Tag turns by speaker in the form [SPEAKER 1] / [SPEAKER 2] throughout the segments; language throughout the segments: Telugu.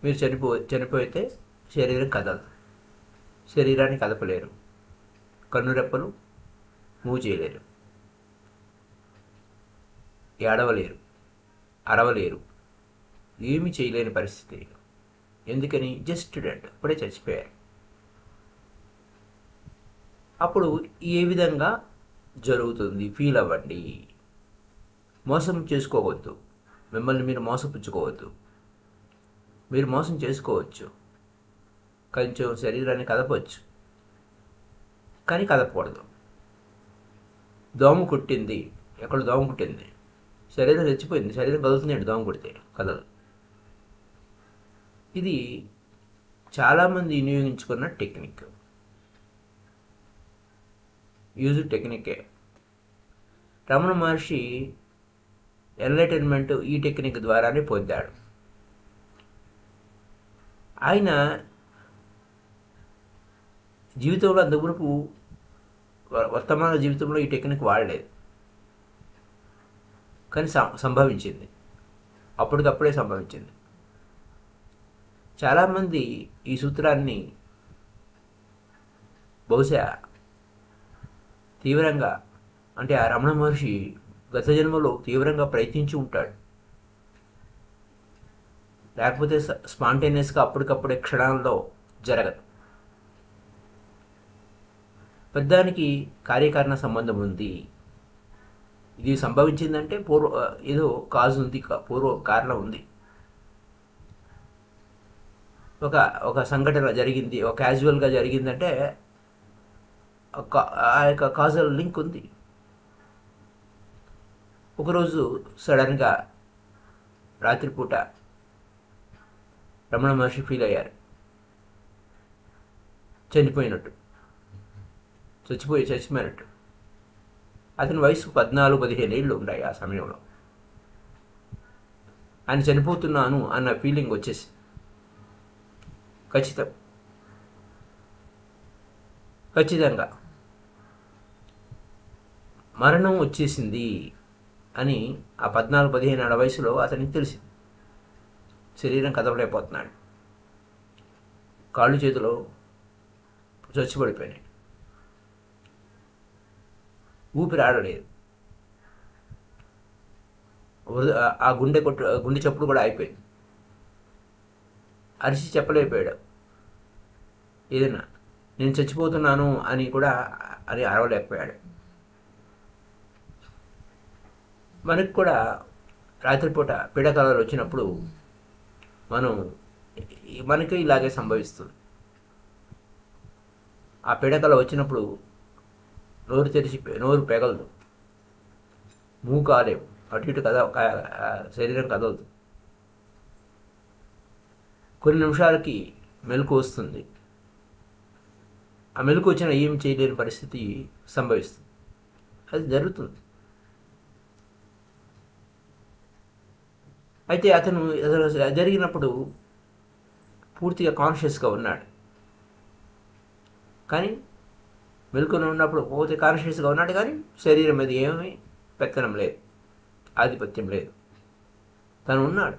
[SPEAKER 1] మీరు చనిపోతే శరీరం కదలదు. శరీరాన్ని కదపలేరు, కన్నురెప్పలు మూవ్ చేయలేరు, ఏడవలేరు, అరవలేరు, ఏమీ చేయలేని పరిస్థితి. ఎందుకని? జస్ట్ డెడ్, అప్పుడే చచ్చిపోయారు. అప్పుడు ఏ విధంగా జరుగుతుంది ఫీల్ అవ్వండి. మోసం చేసుకోవద్దు, మిమ్మల్ని మీరు మోసపుచ్చుకోవద్దు. మీరు మోసం చేసుకోవచ్చు, కొంచెం శరీరాన్ని కదపవచ్చు, కానీ కదపకూడదు. దోమ కుట్టింది, ఎక్కడ దోమ కుట్టింది, శరీరం చచ్చిపోయింది, శరీరం కదులుతుందండి దోమ కుడితే, కదలదు. ఇది చాలామంది వినియోగించుకున్న technique, use టెక్నికే. Ramana Maharshi enlightenment ఈ టెక్నిక్ ద్వారానే పొందాడు. ఆయన జీవితంలో అంతవరకు వర్తమాన జీవితంలో ఈ టెక్నిక్ వాడలేదు, కానీ సంభవించింది, అప్పటికప్పుడే సంభవించింది. చాలామంది ఈ సూత్రాన్ని బహుశా తీవ్రంగా, అంటే ఆ రమణ మహర్షి గత జన్మలో తీవ్రంగా ప్రయత్నించి ఉంటాడు, లేకపోతే స్పాంటేనియస్గా అప్పటికప్పుడే క్షణాల్లో జరగదు. పెద్దానికి కార్యకారణ సంబంధం ఉంది. ఇది సంభవించిందంటే ఏదో కాజు ఉంది, పూర్వ కారణం ఉంది. ఒక సంఘటన జరిగింది, ఒక క్యాజువల్గా జరిగిందంటే ఆ యొక్క కాజల్ లింక్ ఉంది. ఒకరోజు సడన్గా రాత్రిపూట రమణ మహర్షి ఫీల్ అయ్యారు, చచ్చిపోయినట్టు. అతని వయసు 14-15 ఏళ్ళు ఉన్నాయి ఆ సమయంలో. ఆయన చనిపోతున్నాను అన్న ఫీలింగ్ వచ్చేసి, ఖచ్చితంగా మరణం వచ్చేసింది అని ఆ 14-15 ఏళ్ల వయసులో అతనికి తెలిసింది. శరీరం కదలలేకపోతున్నాడు, కాళ్ళు చేతులు చచ్చిపడిపోయినాయి, ఊపిరి ఆడలేదు, ఆ గుండె చప్పుడు కూడా అయిపోయింది. అరిచి చెప్పలేకపోయాడు ఏదైనా, నేను చచ్చిపోతున్నాను అని కూడా అని అరవలేకపోయాడు. మనకు కూడా రాత్రిపూట పీడకలలు వచ్చినప్పుడు మనకి ఇలాగే సంభవిస్తుంది. ఆ పీడకల వచ్చినప్పుడు నోరు పెగలదు, మూగు కాలేవు, అటు ఇటు శరీరం కదలదు. కొన్ని నిమిషాలకి మెలకు వస్తుంది. ఆ మెలకు వచ్చిన ఏం చేయలేని పరిస్థితి సంభవిస్తుంది. అది జరుగుతుంది. అయితే అతను జరిగినప్పుడు పూర్తిగా కాన్షియస్గా ఉన్నాడు, కానీ మెలకువలో ఉన్నప్పుడు పూర్తిగా కాన్షియస్గా ఉన్నాడు, కానీ శరీరం మీద ఏమీ పెత్తనం లేదు, ఆధిపత్యం లేదు. తను ఉన్నాడు,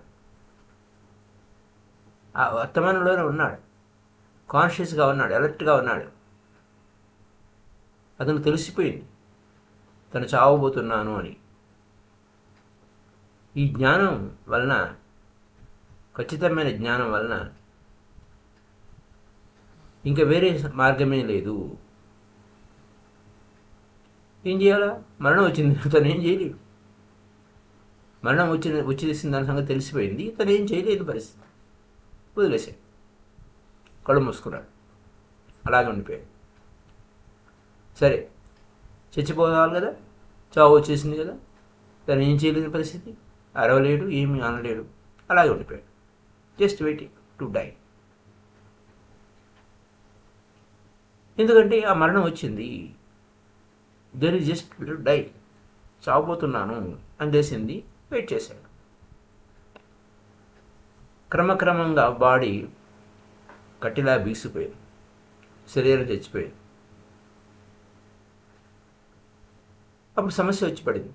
[SPEAKER 1] ఆ వర్తమానంలోనే ఉన్నాడు, కాన్షియస్గా ఉన్నాడు, అలర్ట్గా ఉన్నాడు. అతను తెలిసిపోయింది తను చావబోతున్నాను అని. ఈ జ్ఞానం వలన, ఖచ్చితమైన జ్ఞానం వలన ఇంకా వేరే మార్గమే లేదు. ఏం చేయాలా? మరణం వచ్చింది, తను ఏం చేయలేడు. మరణం వచ్చేసింది దాని సంగతి తెలిసిపోయింది, తను ఏం చేయలేదు. పరిస్థితి వదిలేసాడు, కళ్ళు మూసుకున్నాడు, అలాగే ఉండిపోయాడు. సరే, చచ్చిపోవాలి కదా, చావు వచ్చేసింది కదా, తను ఏం చేయలేని పరిస్థితి, అరవలేడు, ఏమీ అనలేడు, అలాగే ఉండిపోయాడు. Just waiting to die. ఎందుకంటే ఆ మరణం వచ్చింది, there is just to die, చావబోతున్నాను అని తెలిసింది, వెయిట్ చేశాడు. క్రమక్రమంగా బాడీ కట్టిలా బీసిపోయింది, శరీరం చచ్చిపోయింది. అప్పుడు సమస్య వచ్చి పడింది.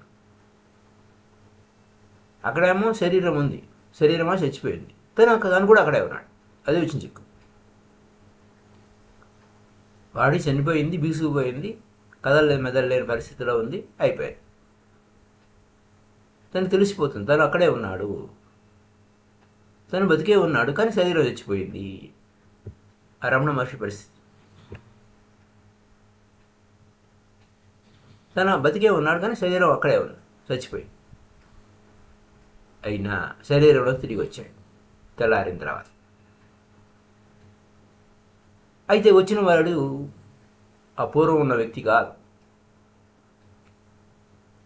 [SPEAKER 1] అక్కడేమో శరీరం ఉంది, శరీరమా చచ్చిపోయింది. తను కూడా అక్కడే ఉన్నాడు. అదే వచ్చిన చిక్కు. బాడీ చనిపోయింది, బీసుకుపోయింది, కదలలేని మెదలలేని పరిస్థితిలో ఉంది, అయిపోయింది. తను తెలిసిపోతుంది తను అక్కడే ఉన్నాడు, తను బతికే ఉన్నాడు, కానీ శరీరం చచ్చిపోయింది. ఆ రమణ మహర్షి పరిస్థితి. తను బతికే ఉన్నాడు కానీ శరీరం అక్కడే ఉంది, చచ్చిపోయి. అయినా శరీరంలో తిరిగి వచ్చాడు తెల్లారిన తర్వాత. అయితే వచ్చిన వాడు అపూర్వం ఉన్న వ్యక్తి కాదు,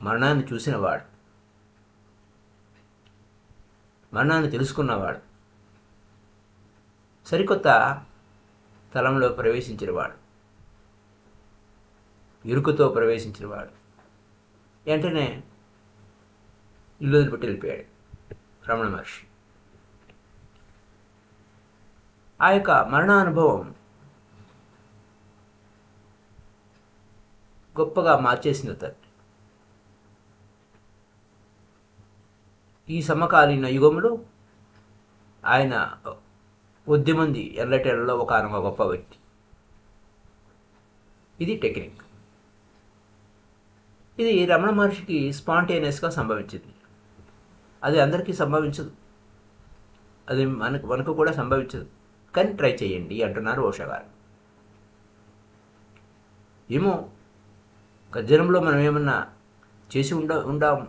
[SPEAKER 1] మరణాన్ని చూసినవాడు, మరణాన్ని తెలుసుకున్నవాడు, సరికొత్త తలంలో ప్రవేశించినవాడు, ఇరుకుతో ప్రవేశించినవాడు. వెంటనే ఇల్లు వదిలిపెట్టి వెళ్ళిపోయాడు రమణ మహర్షి. ఆ యొక్క మరణానుభవం గొప్పగా మార్చేసింది అతన్ని. ఈ సమకాలీన యుగంలో ఆయన కొద్ది మంది ఎర్రటెలలో ఒకనొక గొప్ప వ్యక్తి. ఇది టెక్నిక్. ఇది రమణ మహర్షికి స్పాంటేనియస్గా సంభవించింది. అది అందరికీ సంభవించదు, అది మనకు కూడా సంభవించదు. కానీ ట్రై చేయండి అంటున్నారు ఓషో గారు. ఏమో గర్జనంలో మనం ఏమన్నా చేసి ఉండాం,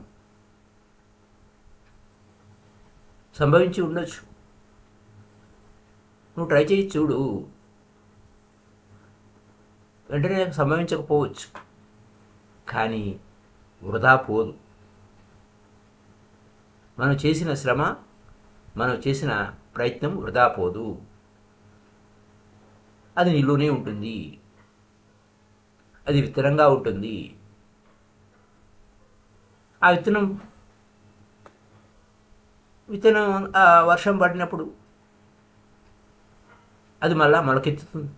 [SPEAKER 1] సంభవించి ఉండొచ్చు. నువ్వు ట్రై చేసి చూడు, వెంటనే సంభవించకపోవచ్చు, కానీ వృధా పోదు. మనం చేసిన శ్రమ, మనం చేసిన ప్రయత్నం వృధా పోదు. అది నీలోనే ఉంటుంది, అది విత్తనంగా ఉంటుంది. ఆ విత్తనం వర్షం పడినప్పుడు అది మళ్ళా మొలకెత్తుతుంది.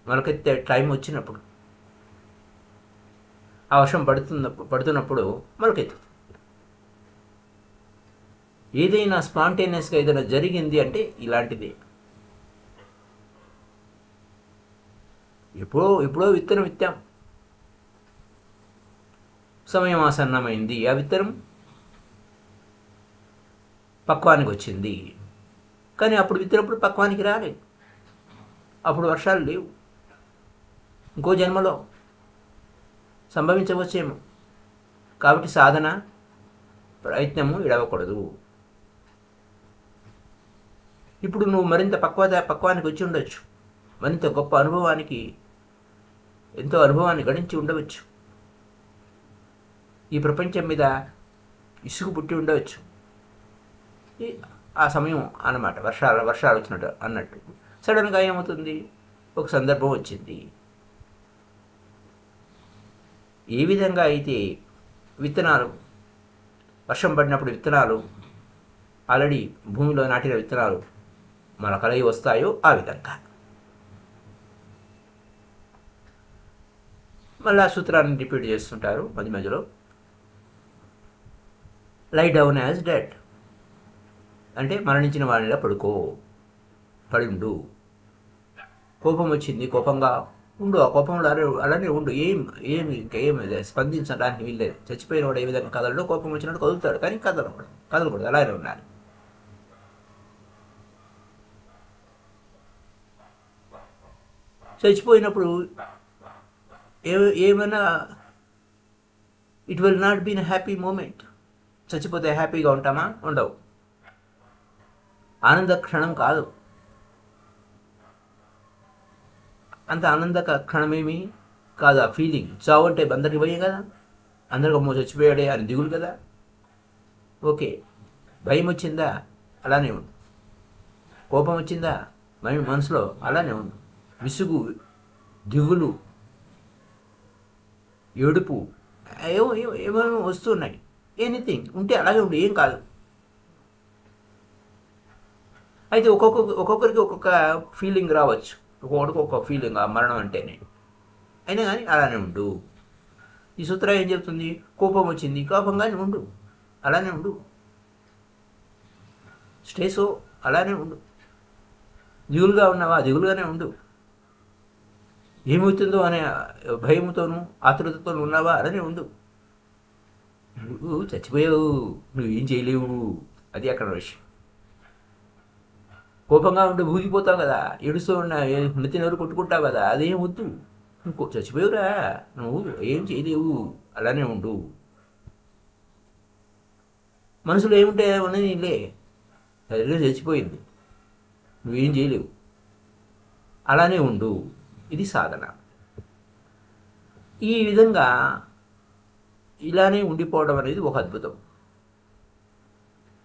[SPEAKER 1] మొలకెత్తే టైం వచ్చినప్పుడు, ఆ వర్షం పడుతున్నప్పుడు మొలకెత్తుతుంది. ఏదైనా స్పాంటేనియస్గా ఏదైనా జరిగింది అంటే ఇలాంటిదే. ఎప్పుడో విత్తనం విత్తాం, సమయం ఆసన్నమైంది, ఆ విత్తనం పక్వానికి వచ్చింది. కానీ అప్పుడు విత్తినప్పుడు పక్వానికి రాలేదు, అప్పుడు వర్షాలు లేవు. ఇంకో జన్మలో సంభవించవచ్చేమో. కాబట్టి సాధన, ప్రయత్నము విడవకూడదు. ఇప్పుడు నువ్వు మరింత పక్వానికి వచ్చి ఉండొచ్చు, మరింత గొప్ప అనుభవానికి, ఎంతో అనుభవాన్ని గడించి ఉండవచ్చు. ఈ ప్రపంచం మీద ఇసుగు పుట్టి ఉండవచ్చు. ఆ సమయం అన్నమాట, వర్షాలు వచ్చినట్టు అన్నట్టు. సడన్గా ఏమవుతుంది, ఒక సందర్భం వచ్చింది. ఏ విధంగా అయితే విత్తనాలు వర్షం పడినప్పుడు విత్తనాలు ఆల్రెడీ భూమిలో నాటిన విత్తనాలు మొలకలై వస్తాయో ఆ విధంగా మళ్ళీ ఆ సూత్రాన్ని రిపీట్ చేస్తుంటారు మధ్య మధ్యలో. లై డౌన్ యాజ్ డెడ్ అంటే మరణించిన వాడిలా పడిండు. కోపం వచ్చింది, కోపంగా ఉండు, ఆ కోపంలో అలానే ఉండు. ఇంకేం స్పందించడానికి వీల్లేదు. చచ్చిపోయిన వాడు ఏ విధంగా కదలడు, కోపం వచ్చినట్టు కదులుతాడు, కానీ కదలకూడదు, అలానే ఉండాలి. చచ్చిపోయినప్పుడు ఏమైనా it will not been happy moment. చచ్చిపోతే హ్యాపీగా ఉంటామా? ఉండవు. ఆనంద క్షణం కాదు, అంత ఆనంద క్షణమేమి కాదు. ఆ ఫీలింగ్ చావు అంటే అందరికి భయం కదా, అందరికి అమ్మో చచ్చిపోయాడే అని దిగులు కదా. ఓకే, భయం వచ్చిందా? అలానే ఉండు. కోపం వచ్చిందా? మనసులో అలానే ఉండు. విసుగు, దిగులు, ఏడుపు, ఏమేమో వస్తున్నాయి, ఎనీథింగ్ ఉంటే అలాగే ఉండు, ఏం కాదు. అయితే ఒక్కొక్కరికి ఒక్కొక్క ఫీలింగ్ రావచ్చు, ఒక్కొక్కడికి ఒక్కొక్క ఫీలింగ్ ఆ మరణం అంటేనే. అయినా కానీ అలానే ఉండు. ఈ సూత్రం ఏం చెప్తుంది? కోపం వచ్చింది, కోపంగానే ఉండు, అలానే ఉండు. స్టేసో అలానే ఉండు. దిగులుగా ఉన్నావా, దిగులుగానే ఉండు. ఏమవుతుందో అనే భయంతోనూ ఆతృతతోనూ ఉన్నావా, అలానే ఉండు. నువ్వు చచ్చిపోయావు, నువ్వేం చేయలేవు. అది అక్కడ విషయం. కోపంగా ఉండి ఊగిపోతావు కదా, ఏడుస్తూ ఉన్న నెత్తి నోరు కొట్టుకుంటావు కదా, అదేం వద్దు. నువ్వు చచ్చిపోయావురా, నువ్వు ఏం చేయలేవు, అలానే ఉండు. మనసులో ఏముంటే ఉన్నది నీలే, శరీరం చచ్చిపోయింది, నువ్వేం చేయలేవు, అలానే ఉండు. ఇది సాధన. ఈ విధంగా ఇలానే ఉండిపోవడం అనేది ఒక అద్భుతం.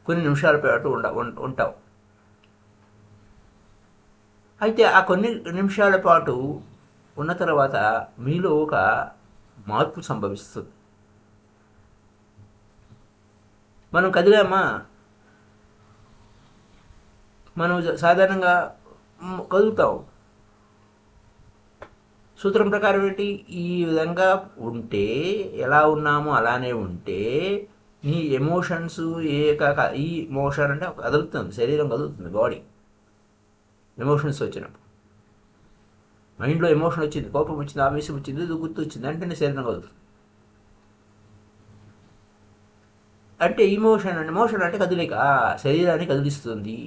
[SPEAKER 1] కొన్ని నిమిషాల పాటు ఉంటావు. అయితే ఆ కొన్ని నిమిషాల పాటు ఉన్న తర్వాత మీలో ఒక మార్పు సంభవిస్తుంది. మనం కదిలామా, మనం సాధారణంగా కదులుతాం. సూత్రం ప్రకారం ఏంటి? ఈ విధంగా ఉంటే, ఎలా ఉన్నామో అలానే ఉంటే నీ ఎమోషన్స్ ఈ మోషన్ అంటే కదులుతుంది, శరీరం కదులుతుంది, బాడీ. ఎమోషన్స్ వచ్చినప్పుడు మైండ్లో ఎమోషన్ వచ్చింది, కోపం వచ్చింది, ఆవేశం వచ్చింది, గుర్తు వచ్చింది అంటే శరీరం కదులుతుంది. అంటే ఎమోషన్ అంటే కదిలిక, శరీరాన్ని కదిలిస్తుంది.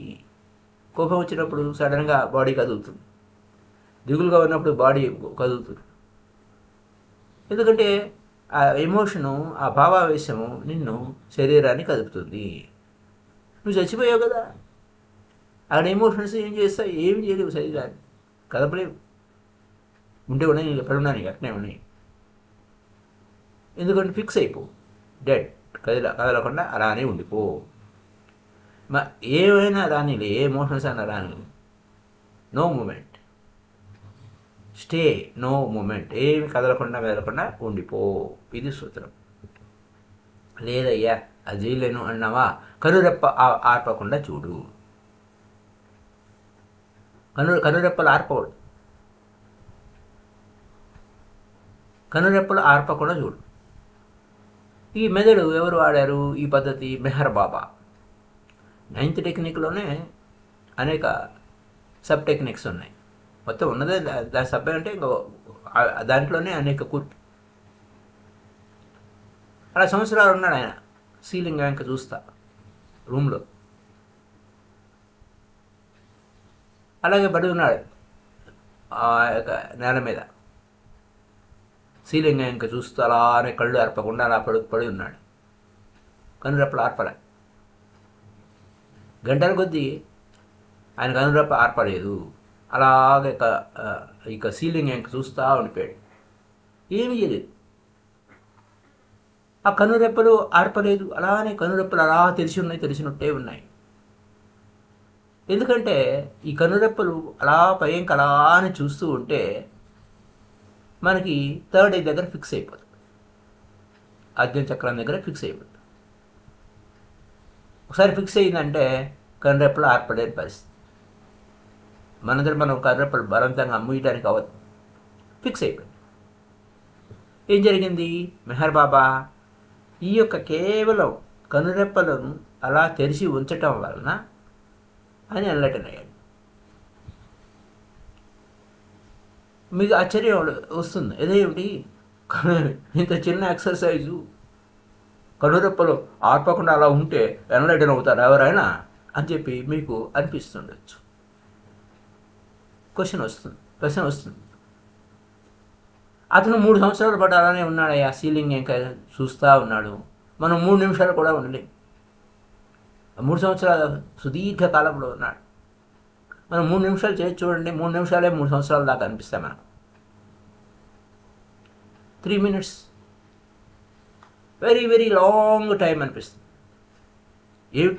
[SPEAKER 1] కోపం వచ్చినప్పుడు సడన్గా బాడీ కదులుతుంది, దిగులుగా ఉన్నప్పుడు బాడీ కదులుతుంది. ఎందుకంటే ఆ ఎమోషను, ఆ భావావేశము నిన్ను, శరీరాన్ని కదుపుతుంది. నువ్వు చచ్చిపోయావు కదా, అక్కడ ఎమోషన్స్ ఏం చేస్తాయి? ఏమి చేయలేవు, శరీరాన్ని కదపలేవు. ఉంటే ఉన్నాయి, ఎక్కడున్నాను అట్నే ఉన్నాయి. ఎందుకంటే ఫిక్స్ అయిపో, డెడ్, కదలకుండా అలానే ఉండిపో. ఏమైనా రానిలే, ఏ ఎమోషన్స్ అయినా రాని, no moment, stay, no moment, ఏమి కదలకుండా ఉండిపో. ఇది సూత్రం. లేదయ్యా అది చేయలేను అన్నావా, కనురెప్ప ఆర్పకుండా చూడు. కనురెప్పలు ఆర్పకూడదు, కనురెప్పలు ఆర్పకుండా చూడు. ఈ మెదడు ఎవరు వాడారు ఈ పద్ధతి? మెహర్ బాబా. 9th టెక్నిక్లోనే అనేక సబ్ టెక్నిక్స్ ఉన్నాయి. మొత్తం ఉన్నదే దాని సబ్ అంటే ఇంకో దాంట్లోనే అనేక కూర్పు. అలా సంవత్సరాలు ఉన్నాడు ఆయన. సీలింగ్ ఇంకా చూస్తా రూమ్లో, అలాగే పడి ఉన్నాడు ఆ యొక్క నేల మీద. సీలింగ్ ఇంకా చూస్తూ అలానే కళ్ళు ఆర్పకుండా అలా పడి ఉన్నాడు. కనురెప్పలు ఆర్పలే. గంటల కొద్దీ ఆయన కనురెప్ప ఆర్పలేదు. అలాగే ఇక సీలింగ్ ఇంకా చూస్తూ ఉండిపోయాడు, ఏమి చేయలేదు. ఆ కనురెప్పలు ఆర్పలేదు, అలానే కనురెప్పలు అలా తెలిసినట్టే ఉన్నాయి. ఎందుకంటే ఈ కనురెప్పలు అలా పైకి అలానే చూస్తూ ఉంటే మనకి థర్డ్ ఐ దగ్గర ఫిక్స్ అయిపోతుంది, ఆజ్ఞ చక్రం దగ్గర ఫిక్స్ అయిపోతుంది. ఒకసారి ఫిక్స్ అయిందంటే కనురెప్పలు ఆర్పలేని పరిస్థితి. మనం కనురెప్పలు బలవంతంగా అమ్ముయటానికి అవ్వదు, ఫిక్స్ అయిపోయింది. ఏం జరిగింది? మెహర్ బాబా ఈ యొక్క కేవలం కనురెప్పలను అలా తెరిచి ఉంచటం వలన ఆయన ఎన్లైటన్ అయ్యాడు. మీకు ఆశ్చర్యం వస్తుంది, ఇదేమిటి ఇంత చిన్న ఎక్సర్సైజు, కనురెప్పలు ఆర్పకుండా అలా ఉంటే ఎన్లైటన్ అవుతారు ఎవరైనా అని చెప్పి మీకు అనిపిస్తుండొచ్చు. ప్రశ్న వస్తుంది. అతను 3 సంవత్సరాల పాటు అలానే ఉన్నాడయ్యా, సీలింగ్ ఇంకా చూస్తూ ఉన్నాడు. మనం 3 నిమిషాలు కూడా ఉండలేం. 3 సంవత్సరాల సుదీర్ఘ కాలంలో ఉన్నాడు. మనం 3 నిమిషాలు చేసి చూడండి, 3 నిమిషాలే 3 సంవత్సరాల దాకా అనిపిస్తాయి మనకు. 3 minutes very very long time అనిపిస్తుంది. ఏమి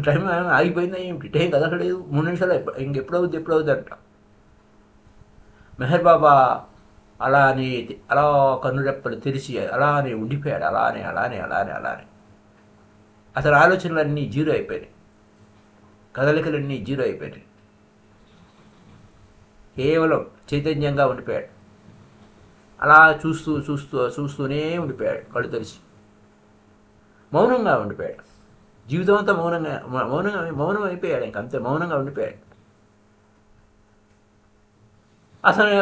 [SPEAKER 1] టైం ఆగిపోయిందా ఏమిటి? టైం కదలలేదు, 3 నిమిషాలు ఎప్పుడవుద్ది అంట. మెహర్ బాబా అలా కన్నురెప్పలు తెరిచి అలానే ఉండిపోయాడు. అలానే అతని ఆలోచనలన్నీ జీరో అయిపోయినాయి, కదలికలన్నీ జీరో అయిపోయినాయి. కేవలం చైతన్యంగా ఉండిపోయాడు. అలా చూస్తూనే ఉండిపోయాడు, కళ్ళు తెరిచి మౌనంగా ఉండిపోయాడు. జీవితం అంతా మౌనం అయిపోయాడు. ఇంక అంతే, మౌనంగా ఉండిపోయాడు. అసలు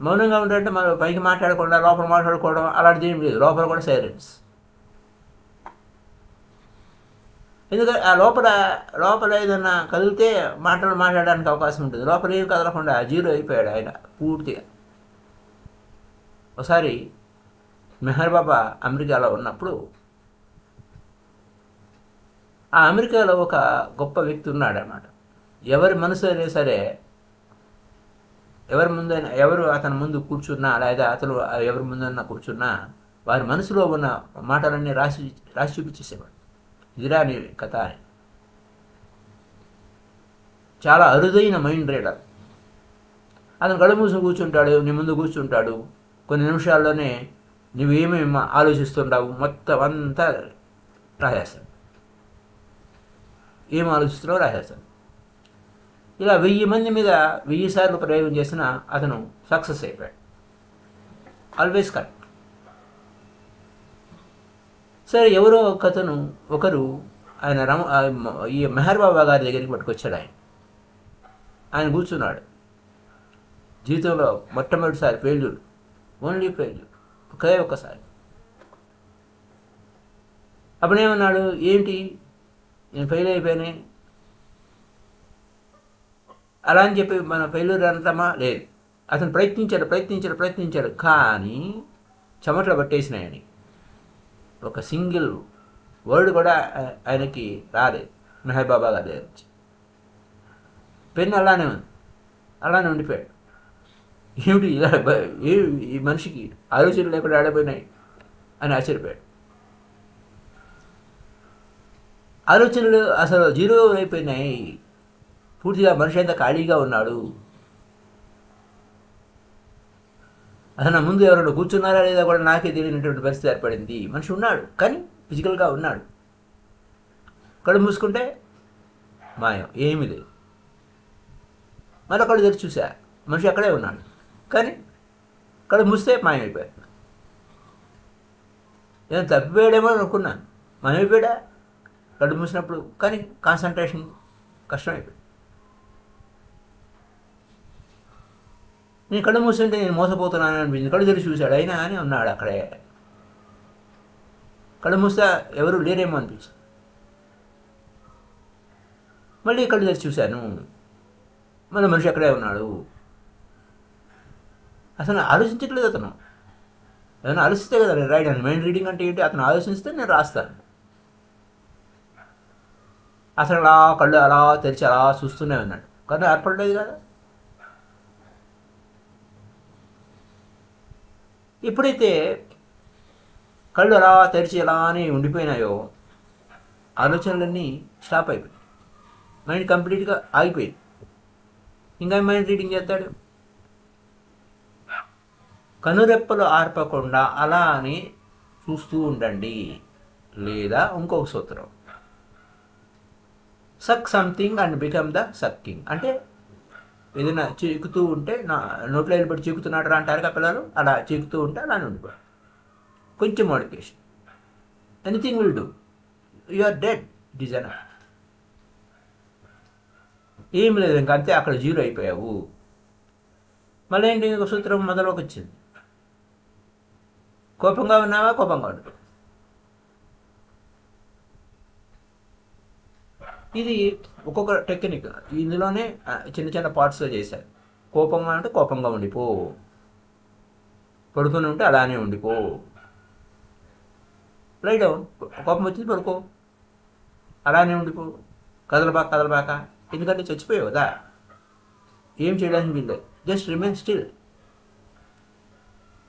[SPEAKER 1] మౌనంగా ఉండాలంటే మనం పైకి మాట్లాడకుండా లోపల మాట్లాడుకోవడం అలాంటిది ఏం లేదు. లోపల కూడా సైలెన్స్. ఎందుకంటే ఆ లోపల ఏదన్నా కదిలితే మాట్లాడడానికి అవకాశం ఉంటుంది. లోపల ఏం కదలకుండా జీరో అయిపోయాడు ఆయన పూర్తిగా. ఒకసారి మెహర్ బాబా అమెరికాలో ఉన్నప్పుడు, ఆ అమెరికాలో ఒక గొప్ప వ్యక్తి ఉన్నాడు అన్నమాట. ఎవరి మనసు అయినా సరే, ఎవరు అతని ముందు కూర్చున్నా లేదా అతను ఎవరి ముందన్నా కూర్చున్నా వారి మనసులో ఉన్న మాటలన్నీ రాసి చూపించేసేవాడు. ఇదిరా నీ కథ అని. చాలా అరుదైన మైండ్ రీడర్. అతను కళ్ళు మూసుకుని కూర్చుంటాడు, నీ ముందు కూర్చుంటాడు. కొన్ని నిమిషాల్లోనే నువ్వేమేమి ఆలోచిస్తుంటావు మొత్తం అంతా రాసేస్తాడు. ఏం ఆలోచిస్తున్నావు రాసేస్తాడు. ఇలా 1000 మంది మీద 1000 సార్లు ప్రయోగం చేసిన అతను సక్సెస్ అయిపోయాడు. Always correct. సరే, ఎవరో ఒకరు ఆయన ఈ మెహర్ బాబా గారి దగ్గరికి పట్టుకొచ్చాడు. ఆయన కూర్చున్నాడు. జీవితంలో మొట్టమొదటిసారి ఫెయిల్యూర్, ఓన్లీ ఫెయిల్యూర్, ఒక్కసారి. అప్పుడేమన్నాడు, ఏంటి నేను ఫెయిల్ అయిపోయానే అలా అని చెప్పి మన ఫెయిల్యూర్ అంటామా? లేదు. అతను ప్రయత్నించాడు, కానీ చెమటలు పట్టేసినాయని ఒక సింగిల్ వర్డ్ కూడా ఆయనకి రాలేదు. మెహర్ బాబా గారి దగ్గర నుంచి పెన్ను అలానే ఉండిపోయాడు. ఏమిటి ఇలా ఈ మనిషికి ఆలోచనలు లేకుండా ఆడిపోయినాయి అని ఆశ్చర్యపోయాడు. ఆలోచనలు అసలు జీరో అయిపోయినాయి. పూర్తిగా మనిషి అంతా ఖాళీగా ఉన్నాడు. అసలు నా ముందు ఎవరైనా కూర్చున్నారా లేదా కూడా నాకే తెలియనటువంటి పరిస్థితి ఏర్పడింది. మనిషి ఉన్నాడు, కానీ ఫిజికల్గా ఉన్నాడు. కళ్ళు మూసుకుంటే మాయం, ఏమీ లేదు. మళ్ళీ కళ్ళు తెరిచి చూసా, మనిషి అక్కడే ఉన్నాడు, కానీ కళ్ళు మూస్తే మాయమైపోయాడు. నేను తప్పిపోయాడేమో అనుకున్నాను, మాయమైపోయాడా కళ్ళు మూసినప్పుడు. కానీ కాన్సన్ట్రేషన్ కష్టమైపోయాడు. నేను కళ్ళు మూస్తుంటే నేను మోసపోతున్నాను అనిపించింది. కళ్ళు తెరిచి చూశాడు, అయినా అని ఉన్నాడు అక్కడే. కళ్ళు మూస్తే ఎవరు లేరేమో అనిపించింది. మళ్ళీ కళ్ళు తెరిచి చూశాను, మళ్ళీ మనిషి అక్కడే ఉన్నాడు. అసలు ఆలోచించట్లేదు అతను. ఏదైనా ఆలోచిస్తే కదా నేను రాయడానికి. మైండ్ రీడింగ్ అంటే ఏంటి? అతను ఆలోచిస్తే నేను రాస్తాను. అసలు కళ్ళు అలా తెరిచి అలా చూస్తూనే ఉన్నాడు, కానీ ఏర్పడలేదు కదా. ఎప్పుడైతే కళ్ళు అలా తెరిచి ఎలా అని ఉండిపోయినాయో ఆలోచనలన్నీ స్టాప్ అయిపోయాయి. మైండ్ కంప్లీట్గా ఆగిపోయింది. ఇంకా మైండ్ రీడింగ్ చేస్తాడు. కనురెప్పలు ఆర్పకుండా అలా అని చూస్తూ ఉండండి. లేదా ఇంకొక సూత్రం, suck something and become the sucking. అంటే ఏదైనా చీకుతూ ఉంటే నోట్లో వెళ్ళిపడి చీకుతున్నాడు అంటారు కదా పిల్లలు, అలా చీకుతూ ఉంటే అలానే ఉండిపోయాడు. కొంచెం modification, anything will do. You are dead, it is enough. ఏం లేదు, ఇంక అంతే, అక్కడ జీరో అయిపోయావు. మళ్ళీ ఏంటి, ఇంకొక సూత్రం మొదలుకి వచ్చింది. కోపంగా ఉన్నావా, కోపంగా ఉండు. ఇది ఒక్కొక్క టెక్నిక్. ఇందులోనే చిన్న చిన్న పార్ట్స్లో చేశారు. కోపంగా ఉంటే కోపంగా ఉండిపో, పడుకొని ఉంటే అలానే ఉండిపో. లై డౌన్, కోపం వచ్చింది పడుకో, అలానే ఉండిపో, కదలబాక. ఎందుకంటే చచ్చిపోయావు కదా, ఏం చేయడానికి వీల్లేదు. Just remain still.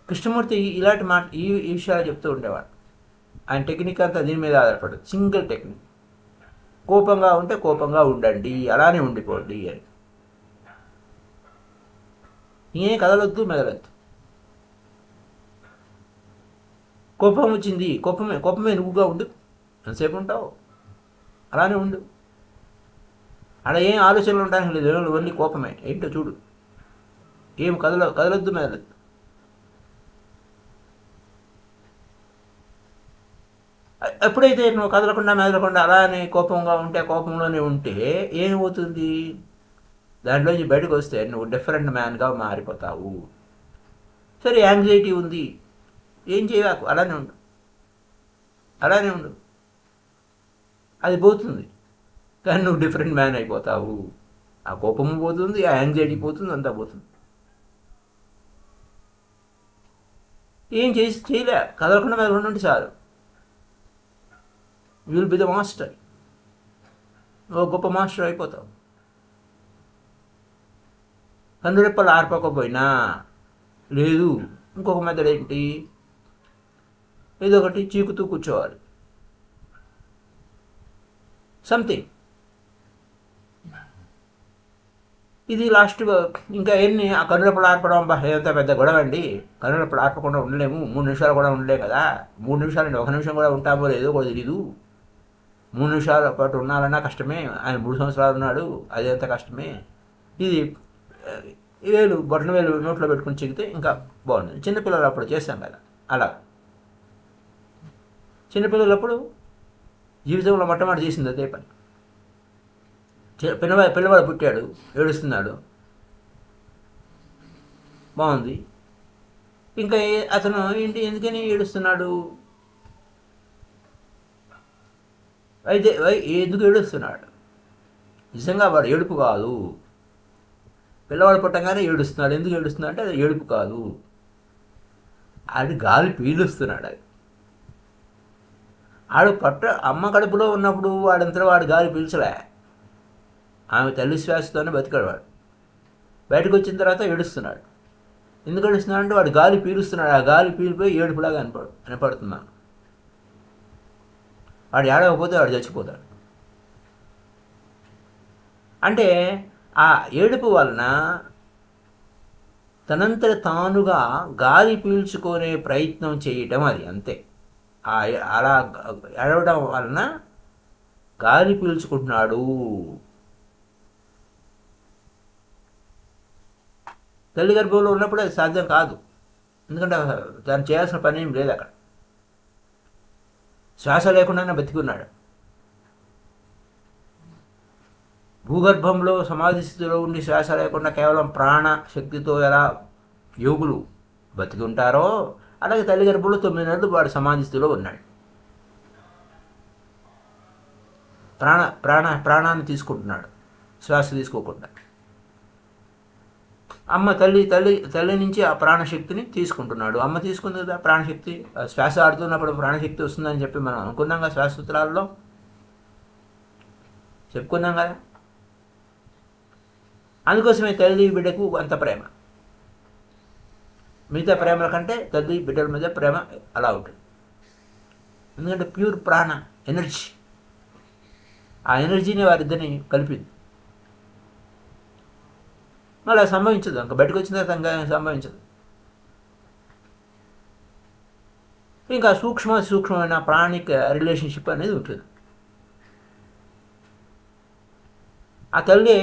[SPEAKER 1] కృష్ణమూర్తి ఇలాంటి ఈ విషయాలు చెప్తూ ఉండేవాడు. ఆయన టెక్నిక్ అంతా దీని మీద ఆధారపడదు, సింగిల్ టెక్నిక్. కోపంగా ఉంటే కోపంగా ఉండండి, అలానే ఉండిపోండి అని. ఏం కదలొద్దు, మెదలొద్దు. కోపం వచ్చింది, కోపమే నువ్వుగా ఉండు. ఎంతసేపు ఉంటావు, అలానే ఉండు. అలా ఏం ఆలోచనలు ఉండడానికి లేదు, ఓన్లీ కోపమే. ఏంటో చూడు, ఏం కదలొద్దు, మెదలొద్దు. ఎప్పుడైతే నువ్వు కదలకుండా మెదలకుండా అలానే కోపంగా ఉంటే కోపంలోనే ఉంటే ఏమవుతుంది, దాంట్లోంచి బయటకు వస్తే నువ్వు డిఫరెంట్ మ్యాన్గా మారిపోతావు. సరే యాంగ్జైటీ ఉంది, ఏం చేయకు, అలానే ఉండు, అలానే ఉండు, అది పోతుంది, కానీ నువ్వు డిఫరెంట్ మ్యాన్ అయిపోతావు. ఆ కోపము పోతుంది, ఆ యాంగ్జైటీ పోతుంది, అంతా పోతుంది. ఏం చేయలే, కదలకుండా మెదలకుండా ఉంటే చాలు. You will be the master, ఓ గొప్ప మాస్టర్ అయిపోతావు. కన్నురెప్పలు ఆర్పకపోయినా లేదు, ఇంకొక మెథడ్ ఏంటి, ఏదో ఒకటి చీకుతూ కూర్చోవాలి, సంథింగ్. ఇది లాస్ట్. ఇంకా ఎన్ని ఆ కన్నురెప్పలు ఆర్పడం ఎంత పెద్ద గొడవ అండి. కన్నురెప్పలు ఆర్పకుండా ఉండలేము, 3 నిమిషాలు కూడా ఉండలేము కదా. 3 నిమిషాలు 1 నిమిషం కూడా ఉంటామో లేదో కూడా తెలీదు. 3 నిమిషాల పాటు ఉన్నాలన్నా కష్టమే. ఆయన 3 సంవత్సరాలు ఉన్నాడు, అది ఎంత కష్టమే. ఇది బొట్టన వేలు నోట్లో పెట్టుకుని చెగితే ఇంకా బాగుంటుంది. చిన్నపిల్లలు అప్పుడు చేస్తాం కదా అలా. చిన్నపిల్లలప్పుడు జీవితంలో మొట్టమొదటి చేసింది అదే పని. పిల్లవాడు పుట్టాడు, ఏడుస్తున్నాడు, బాగుంది. ఇంకా అతను ఏంటి, ఎందుకని ఏడుస్తున్నాడు, అయితే ఎందుకు ఏడుస్తున్నాడు, నిజంగా వాడు ఏడుపు కాదు. పిల్లవాడు పుట్టంగానే ఏడుస్తున్నాడు, ఎందుకు ఏడుస్తున్నాడు అంటే అది ఏడుపు కాదు, అది గాలి పీలుస్తున్నాడు. అది ఆడు అమ్మ కడుపులో ఉన్నప్పుడు వాడంతా వాడు గాలి పీల్చలే, ఆమె తల్లి శ్వాసతోనే బతికాడు. వాడు బయటకు వచ్చిన తర్వాత ఏడుస్తున్నాడు. ఎందుకు ఏడుస్తున్నాడు అంటే వాడు గాలి పీలుస్తున్నాడు, ఆ గాలి పీలిపోయి ఏడుపులాగా వినపడుతున్నాను. వాడు ఏడవకపోతే వాడు చచ్చిపోతాడు. అంటే ఆ ఏడుపు వలన తనంతట తానుగా గాలి పీల్చుకునే ప్రయత్నం చేయటం, అది అంతే. అలా ఏడవడం వలన గాలి పీల్చుకుంటున్నాడు. తల్లి గర్భంలో ఉన్నప్పుడు అది సాధ్యం కాదు, ఎందుకంటే దాన్ని చేయాల్సిన పని ఏం లేదు. అక్కడ శ్వాస లేకుండానే బతికున్నాడు. భూగర్భంలో సమాధి స్థితిలో ఉండి శ్వాస లేకుండా కేవలం ప్రాణ శక్తితో ఎలా యోగులు బతికి ఉంటారో, అలాగే తల్లి గర్భంలో 9 నెలలు వాడు సమాధి స్థితిలో ఉన్నాడు. ప్రాణాన్ని తీసుకుంటున్నాడు, శ్వాస తీసుకోకుండా. అమ్మ తల్లి నుంచి ఆ ప్రాణశక్తిని తీసుకుంటున్నాడు. అమ్మ తీసుకుంది కదా ప్రాణశక్తి. శ్వాస ఆడుతున్నప్పుడు ప్రాణశక్తి వస్తుందని చెప్పి మనం అనుకున్నాం కదా, శ్వాససూత్రాల్లో చెప్పుకున్నాం కదా. అందుకోసమే తల్లి బిడ్డకు అంత ప్రేమ. మిగతా ప్రేమల కంటే తల్లి బిడ్డల మీద ప్రేమ అలా ఉంటుంది. ఎందుకంటే ప్యూర్ ప్రాణ ఎనర్జీ, ఆ ఎనర్జీని వారిద్దరిని కలిపింది. మళ్ళీ సంభవించదు, ఇంకా బయటకు వచ్చిన తర్వాత సంభవించదు. ఇంకా సూక్ష్మమైన ప్రాణిక రిలేషన్షిప్ అనేది ఉంటుంది. ఆ తల్లి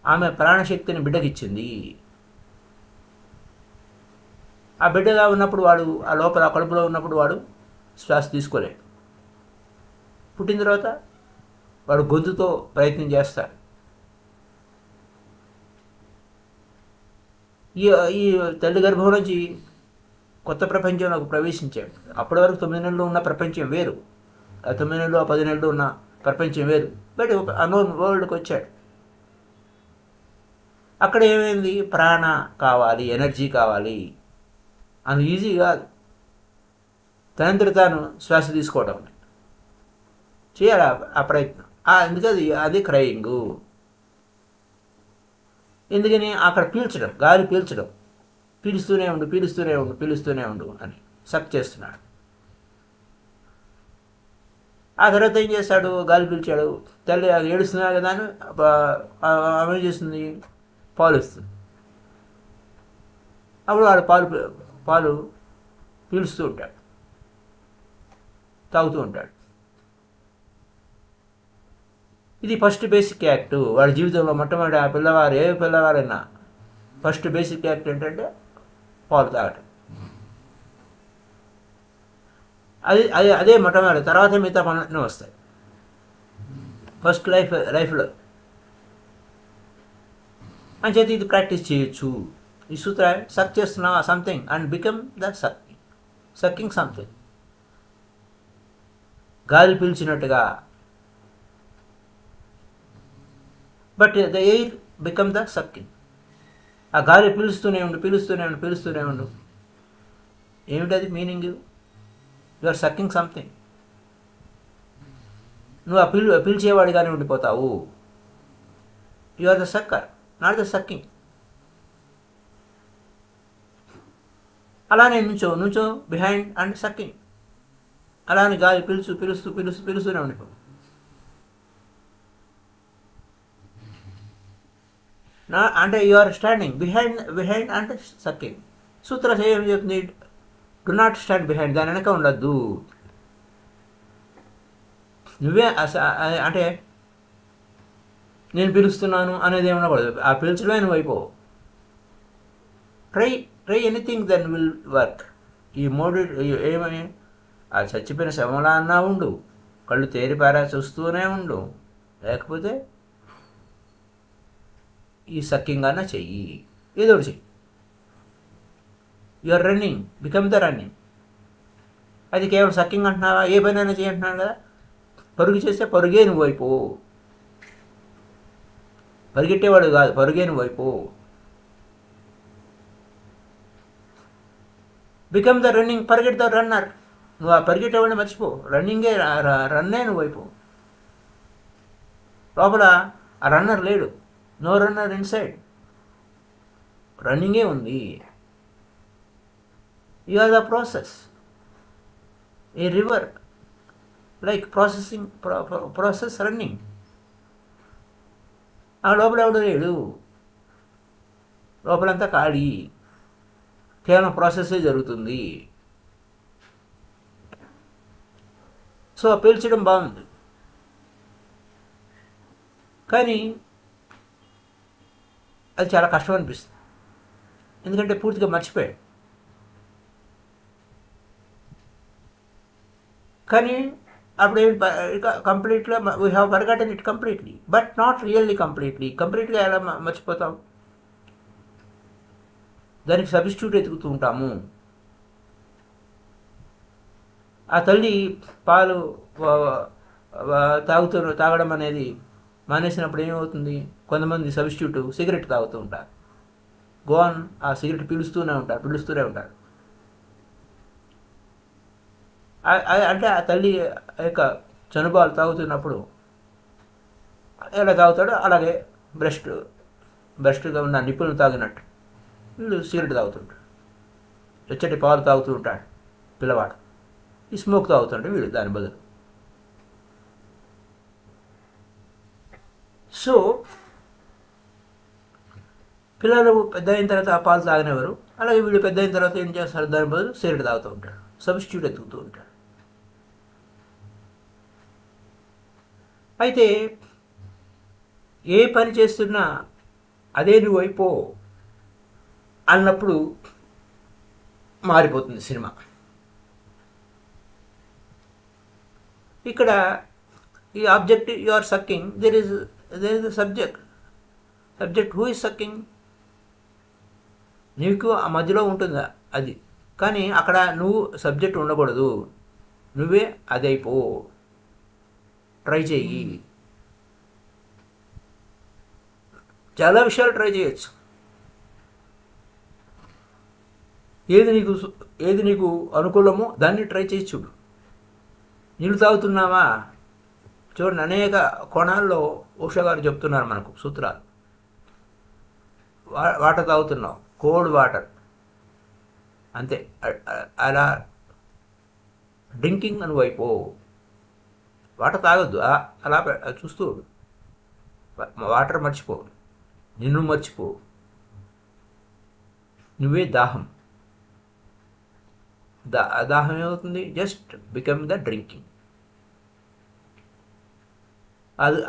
[SPEAKER 1] ఆమె ప్రాణశక్తిని బిడ్డకిచ్చింది. ఆ బిడ్డగా ఉన్నప్పుడు వాడు ఆ లోపల కడుపులో ఉన్నప్పుడు వాడు శ్వాస తీసుకోలేడు. పుట్టిన తర్వాత వాడు గొంతుతో ప్రయత్నం చేస్తాడు. ఈ తల్లి గర్భం నుంచి కొత్త ప్రపంచంలోకి ప్రవేశించాడు. అప్పటి వరకు 9 నెలలు ఉన్న ప్రపంచం వేరు, ఆ 9 నెలలు ఆ 10 నెలలు ఉన్న ప్రపంచం వేరు. బట్ ఒక అన్నోన్ వరల్డ్కి వచ్చాడు. అక్కడ ఏమైంది, ప్రాణ కావాలి, ఎనర్జీ కావాలి. అది ఈజీ కాదు, తనంతట తాను శ్వాస తీసుకోవడం చేయాలి ఆ ప్రయత్నం. ఎందుకది అది క్రయింగు. ఎందుకని అక్కడ పీల్చడం, గాలి పీల్చడం, పీలుస్తూనే ఉండు అని సక్ చేస్తున్నాడు. ఆ తర్వాత ఏం చేస్తాడు, గాలి పీల్చాడు. తల్లి అది ఏడుస్తున్నా కదా అని ఆమె ఏం చేస్తుంది, పాలు ఇస్తుంది. అప్పుడు వాడు పాలు పీలుస్తూ ఉంటాడు, తాగుతూ ఉంటాడు. ఇది ఫస్ట్ బేసిక్ యాక్ట్ వాడి జీవితంలో. మొట్టమొదటి ఆ పిల్లవారు, ఏ పిల్లవారైనా ఫస్ట్ బేసిక్ యాక్ట్ ఏంటంటే పాలు తాగటం. అదే మొట్టమొదటి, తర్వాత మిగతా పనులన్నీ వస్తాయి. ఫస్ట్ లైఫ్లో అని చేతి ఇది ప్రాక్టీస్ చేయొచ్చు. ఈ సూత్ర సక్ చేస్తున్నావా something and become the sucking something. గాలి పీల్చినట్టుగా, but the air become the sucking. ఆ గాలి పీలుస్తూనే ఉండు. ఏమిటది meaning? You are sucking something. నువ్వు ఆ పీల్చేవాడిగానే ఉండిపోతావు. You are the sucker, not the sucking. అలానే నుంచో బిహైండ్ అండ్ సక్కింగ్. అలానే గాలి పీలుస్తూనే ఉండిపో. అంటే you are standing behind and sucking. సూత్ర ఏం చెప్తుంది? డు నాట్ స్టాండ్ బిహైండ్, దాని వెనక ఉండద్దు. నువ్వే అంటే నేను పిలుస్తున్నాను అనేది ఏమన్నా పడదు. ఆ పిలిచడమే నువ్వు అయిపో. Try anything then will work. ఈ మోడీ ఏమని ఆ చచ్చిపోయిన శవంలా అన్నా ఉండు, కళ్ళు తేరిపారా చూస్తూనే ఉండు, లేకపోతే ఈ సక్కింగ్ అన్నా చెయ్యి, ఏదో ఒకటి చెయ్యి. You are running, become the running. అది కేవలం సక్కింగ్ అంటున్నావా? ఏ పని అయినా చేయంటున్నాను కదా. పరుగు చేస్తే పరుగే నువ్వు అయిపో. పరిగెట్టేవాడు కాదు, పరుగే నువ్వు అయిపో. బికమ్ ద రన్నింగ్, పరిగెట్ ద రన్నర్. నువ్వు ఆ పరిగెట్టేవాడిని మర్చిపో, రన్నింగే రన్నే నువ్వు అయిపో. లోపల ఆ రన్నర్ లేడు, నో రన్నర్ ఇన్సైడ్, రన్నింగే ఉంది. You are the process, a river like process running. ఆ లోపల ఎవడు లేడు, లోపలంతా ఖాళీ, కేవలం ప్రాసెస్సే జరుగుతుంది. సో పీల్చడం బాగుంది, కానీ అది చాలా కష్టం అనిపిస్తుంది. ఎందుకంటే పూర్తిగా మర్చిపోయాడు. కానీ అప్పుడు కంప్లీట్గా we have forgotten it completely, but not really కంప్లీట్గా ఎలా మర్చిపోతాం? దానికి సబ్స్టిట్యూట్ ఎతుకుతూ ఉంటాము. ఆ తల్లి పాలు తాగడం అనేది మానేసినప్పుడు ఏమవుతుంది? కొంతమంది సబ్స్టిట్యూట్ సిగరెట్ తాగుతూ ఉంటారు. గోన్ ఆ సిగరెట్ పిలుస్తూనే ఉంటారు. అంటే ఆ తల్లి యొక్క చనుబాలు తాగుతున్నప్పుడు ఎలా తాగుతాడో అలాగే బ్రెస్ట్గా ఉన్న నిప్పులను తాగినట్టు వీళ్ళు సిగరెట్ తాగుతుంటాడు. వెచ్చటి పాలు తాగుతూ ఉంటాడు పిల్లవాడు. ఈ స్మోక్ తాగుతుంటే వీడు దాని బదులు. సో పిల్లలు పెద్ద అయిన తర్వాత ఆ పాలు తాగనివ్వరు. అలాగే వీళ్ళు పెద్ద అయిన తర్వాత ఏం చేస్తారు? దాని బదులు సిగరెట్ తాగుతూ ఉంటాడు, సబ్స్టిట్యూట్ ఎత్తుకుతూ ఉంటాడు. అయితే ఏ పని చేస్తున్నా అదే నువ్వు అయిపో అన్నప్పుడు మారిపోతుంది సినిమా. ఇక్కడ ఈ object you are sucking, there is subject who is sucking. నీకు ఆ మధ్యలో ఉంటుందా అది, కానీ అక్కడ నువ్వు సబ్జెక్ట్ ఉండకూడదు, నువ్వే అదైపో. ట్రై చెయ్యి, చాలా విషయాలు ట్రై చేయొచ్చు. ఏది నీకు అనుకూలమో దాన్ని ట్రై చేసి చూడు. నీళ్ళు తాగుతున్నావా? చూడండి, అనేక కోణాల్లో ఉషా గారు చెప్తున్నారు మనకు సూత్రాలు. వాటర్ తాగుతున్నావు, కోల్డ్ వాటర్, అంతే. అలా డ్రింకింగ్ అని వైపు వాటర్ తాగొద్దు. అలా చూస్తూ వాటర్ మర్చిపో, నిన్ను మర్చిపో, నువ్వే దాహం. దాహం ఏమవుతుంది? Just become the drinking.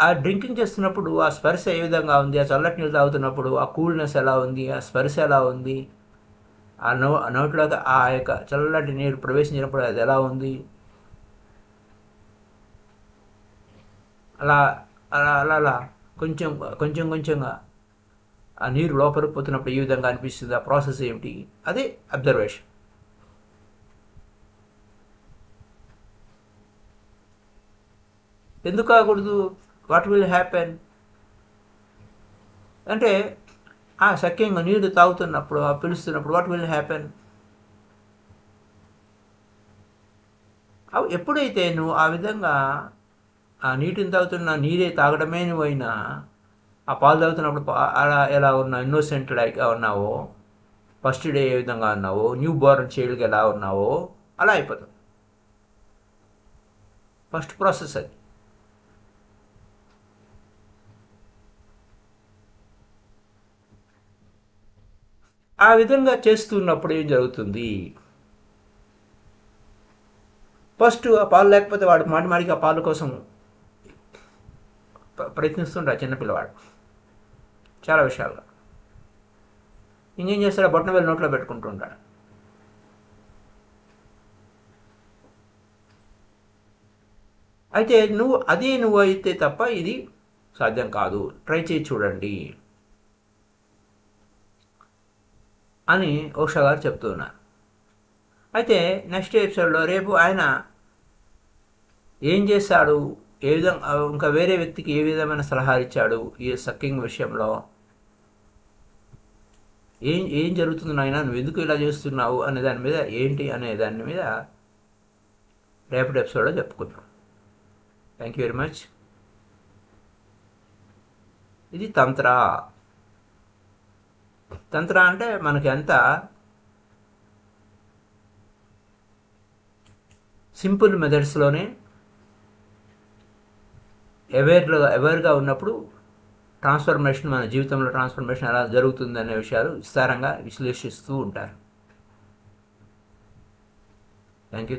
[SPEAKER 1] ఆ డ్రింకింగ్ చేస్తున్నప్పుడు ఆ స్పర్శ ఏ విధంగా ఉంది, ఆ చల్లటి నీళ్ళు తాగుతున్నప్పుడు ఆ కూల్నెస్ ఎలా ఉంది, ఆ స్పర్శ ఎలా ఉంది, ఆ నోటిలోకి ఆ యొక్క చల్లటి నీరు ప్రవేశించినప్పుడు అది ఎలా ఉంది, అలా అలా అలా అలా కొంచెం కొంచెం కొంచెంగా ఆ నీరు లోపలికి పోతున్నప్పుడు ఈ విధంగా అనిపిస్తుంది. ఆ ప్రాసెస్ ఏమిటి? అదే అబ్జర్వేషన్. ఎందుకు కాకూడదు? వాట్ విల్ హ్యాపెన్ అంటే ఆ సఖ్యంగా నీరు తాగుతున్నప్పుడు, ఆ పిలుస్తున్నప్పుడు వాట్ విల్ హ్యాపెన్? ఎప్పుడైతే నువ్వు ఆ విధంగా ఆ నీటిని తాగుతున్న నీరే తాగడమే నువ్వైనా, ఆ పాలు తాగుతున్నప్పుడు అలా ఎలా ఉన్నావు, ఇన్నోసెంట్ లైక్గా ఉన్నావో, ఫస్ట్ డే ఏ విధంగా ఉన్నావో, న్యూ బోర్న్ చైల్డ్కి ఎలా ఉన్నావో అలా అయిపోతావు. ఫస్ట్ ప్రాసెస్ అది. ఆ విధంగా చేస్తున్నప్పుడు ఏం జరుగుతుంది? ఫస్ట్ ఆ పాలు లేకపోతే వాడు మాటి మాటికి ఆ పాల కోసం ప్రయత్నిస్తుంటాడు చిన్నపిల్లవాడు చాలా విషయాల్లో. ఇంకేం చేస్తాడు? బొట్టన వెళ్ళి నోట్లో పెట్టుకుంటుంటాడు. అయితే నువ్వు అయితే తప్ప ఇది సాధ్యం కాదు, ట్రై చేసి చూడండి అని ఓషా గారు చెప్తున్నారు. అయితే నెక్స్ట్ ఎపిసోడ్లో రేపు ఆయన ఏం చేశాడు, ఏ విధంగా ఇంకా వేరే వ్యక్తికి ఏ విధమైన సలహా ఇచ్చాడు ఈ సక్కింగ్ విషయంలో, ఏం ఏం జరుగుతుంది నాయన, నువ్వు ఎందుకు ఇలా చేస్తున్నావు అనే దాని మీద, ఏంటి అనే దాని మీద రేపటి ఎపిసోడ్లో చెప్పుకుందాం. Thank you very much. ఇది తంత్ర. తంత్ర అంటే మనకి ఎంత సింపుల్ మెథడ్స్లోనే అవేర్గా ఉన్నప్పుడు ట్రాన్స్ఫర్మేషన్, మన జీవితంలో ట్రాన్స్ఫర్మేషన్ ఎలా జరుగుతుంది అనే విషయాలు విస్తారంగా విశ్లేషిస్తూ ఉంటారు. Thank you.